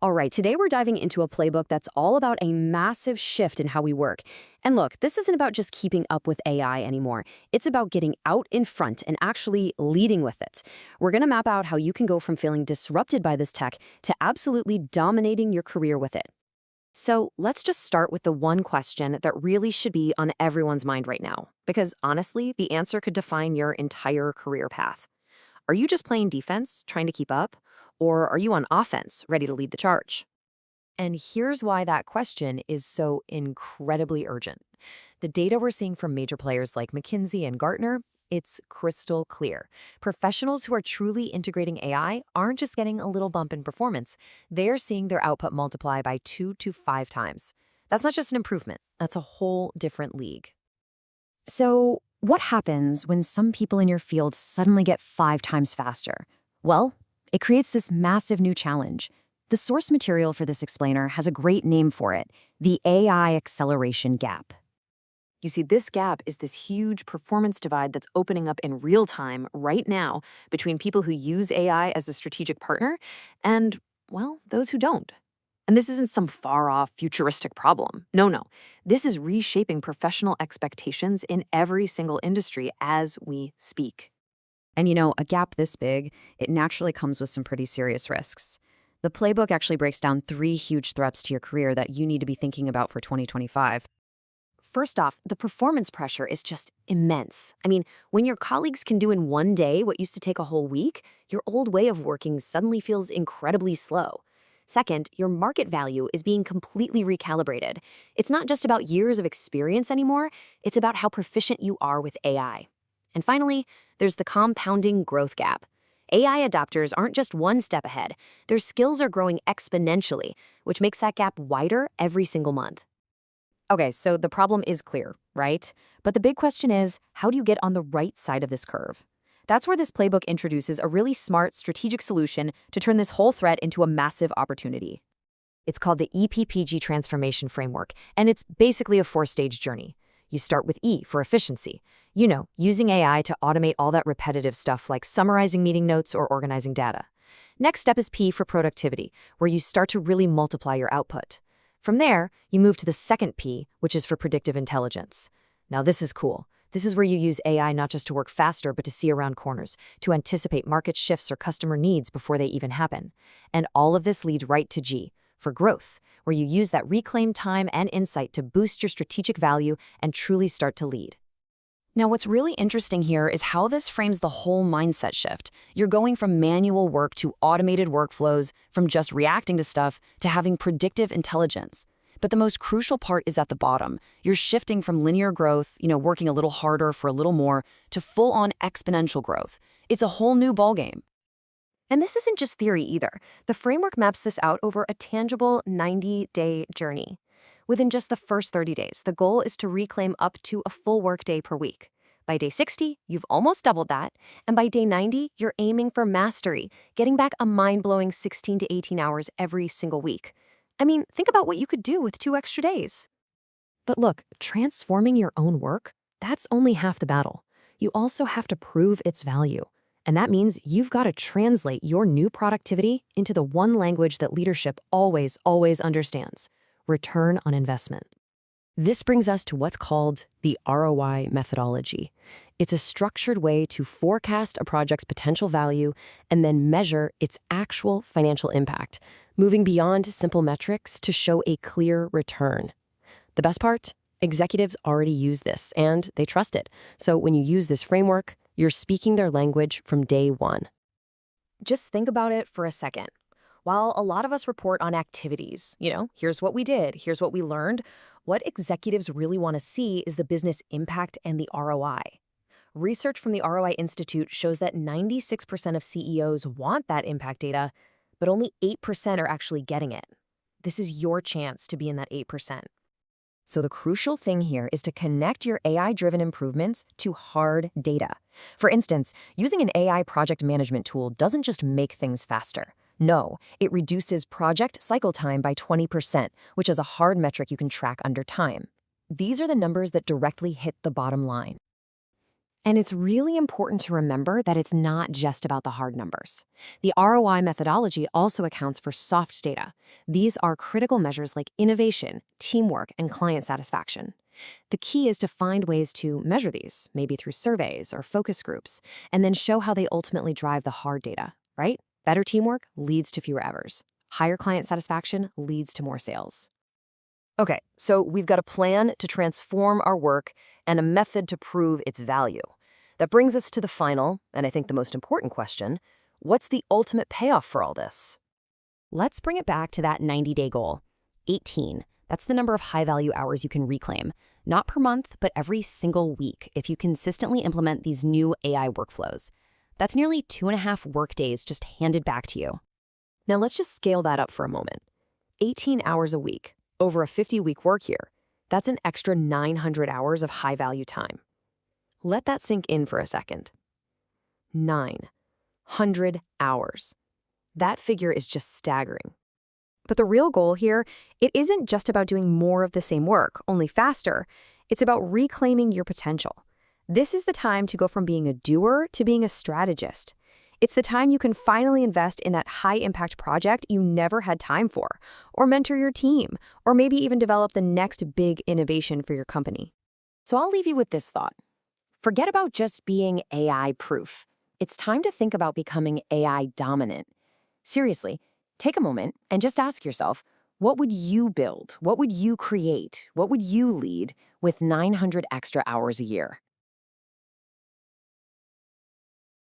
All right, today we're diving into a playbook that's all about a massive shift in how we work. And look, this isn't about just keeping up with AI anymore. It's about getting out in front and actually leading with it. We're going to map out how you can go from feeling disrupted by this tech to absolutely dominating your career with it. So let's just start with the one question that really should be on everyone's mind right now. Because honestly, the answer could define your entire career path. Are you just playing defense, trying to keep up? Or are you on offense, ready to lead the charge? And here's why that question is so incredibly urgent. The data we're seeing from major players like McKinsey and Gartner, it's crystal clear. Professionals who are truly integrating AI aren't just getting a little bump in performance, they're seeing their output multiply by 2 to 5 times. That's not just an improvement, that's a whole different league. So, what happens when some people in your field suddenly get 5 times faster? Well, it creates this massive new challenge. The source material for this explainer has a great name for it, the AI acceleration gap. You see, this gap is this huge performance divide that's opening up in real time right now between people who use AI as a strategic partner and, well, those who don't. And this isn't some far-off futuristic problem. No, no. This is reshaping professional expectations in every single industry as we speak. And a gap this big, it naturally comes with some pretty serious risks. The playbook actually breaks down 3 huge threats to your career that you need to be thinking about for 2025. First off, the performance pressure is just immense. I mean, when your colleagues can do in one day what used to take a whole week, your old way of working suddenly feels incredibly slow. Second, your market value is being completely recalibrated. It's not just about years of experience anymore, it's about how proficient you are with AI. And finally, there's the compounding growth gap. AI adopters aren't just one step ahead. Their skills are growing exponentially, which makes that gap wider every single month. Okay, so the problem is clear, right? But the big question is, how do you get on the right side of this curve? That's where this playbook introduces a really smart, strategic solution to turn this whole threat into a massive opportunity. It's called the E.P.P.G transformation framework, and it's basically a 4-stage journey. You start with E for efficiency. Using AI to automate all that repetitive stuff like summarizing meeting notes or organizing data. Next step is P for productivity, where you start to really multiply your output. From there, you move to the second P, which is for predictive intelligence. Now this is cool. This is where you use AI not just to work faster, but to see around corners, to anticipate market shifts or customer needs before they even happen. And all of this leads right to G, for growth, where you use that reclaimed time and insight to boost your strategic value and truly start to lead. Now, what's really interesting here is how this frames the whole mindset shift. You're going from manual work to automated workflows, from just reacting to stuff to having predictive intelligence. But the most crucial part is at the bottom. You're shifting from linear growth, working a little harder for a little more, to full-on exponential growth. It's a whole new ballgame. And this isn't just theory either. The framework maps this out over a tangible 90-day journey. Within just the first 30 days, the goal is to reclaim up to a full workday per week. By day 60, you've almost doubled that, and by day 90, you're aiming for mastery, getting back a mind-blowing 16 to 18 hours every single week. I mean, think about what you could do with 2 extra days. But look, transforming your own work, that's only half the battle. You also have to prove its value. And that means you've got to translate your new productivity into the one language that leadership always understands: return on investment. This brings us to what's called the ROI methodology. It's a structured way to forecast a project's potential value and then measure its actual financial impact, moving beyond simple metrics to show a clear return. The best part? Executives already use this, and they trust it. So when you use this framework, you're speaking their language from day one. Just think about it for a second. While a lot of us report on activities, here's what we did, here's what we learned, what executives really want to see is the business impact and the ROI. Research from the ROI Institute shows that 96% of CEOs want that impact data, but only 8% are actually getting it. This is your chance to be in that 8%. So the crucial thing here is to connect your AI-driven improvements to hard data. For instance, using an AI project management tool doesn't just make things faster. No, it reduces project cycle time by 20%, which is a hard metric you can track under time. These are the numbers that directly hit the bottom line. And it's really important to remember that it's not just about the hard numbers. The ROI methodology also accounts for soft data. These are critical measures like innovation, teamwork, and client satisfaction. The key is to find ways to measure these, maybe through surveys or focus groups, and then show how they ultimately drive the hard data, right? Better teamwork leads to fewer errors. Higher client satisfaction leads to more sales. Okay, so we've got a plan to transform our work and a method to prove its value. That brings us to the final, and I think the most important question: what's the ultimate payoff for all this? Let's bring it back to that 90-day goal. 18. That's the number of high-value hours you can reclaim, not per month, but every single week if you consistently implement these new AI workflows. That's nearly 2.5 workdays just handed back to you. Now let's just scale that up for a moment. 18 hours a week, over a 50-week work year. That's an extra 900 hours of high-value time. Let that sink in for a second. 900 hours. That figure is just staggering. But the real goal here, it isn't just about doing more of the same work, only faster. It's about reclaiming your potential. This is the time to go from being a doer to being a strategist. It's the time you can finally invest in that high-impact project you never had time for, or mentor your team, or maybe even develop the next big innovation for your company. So I'll leave you with this thought. Forget about just being AI-proof. It's time to think about becoming AI-dominant. Seriously, take a moment and just ask yourself, what would you build? What would you create? What would you lead with 900 extra hours a year?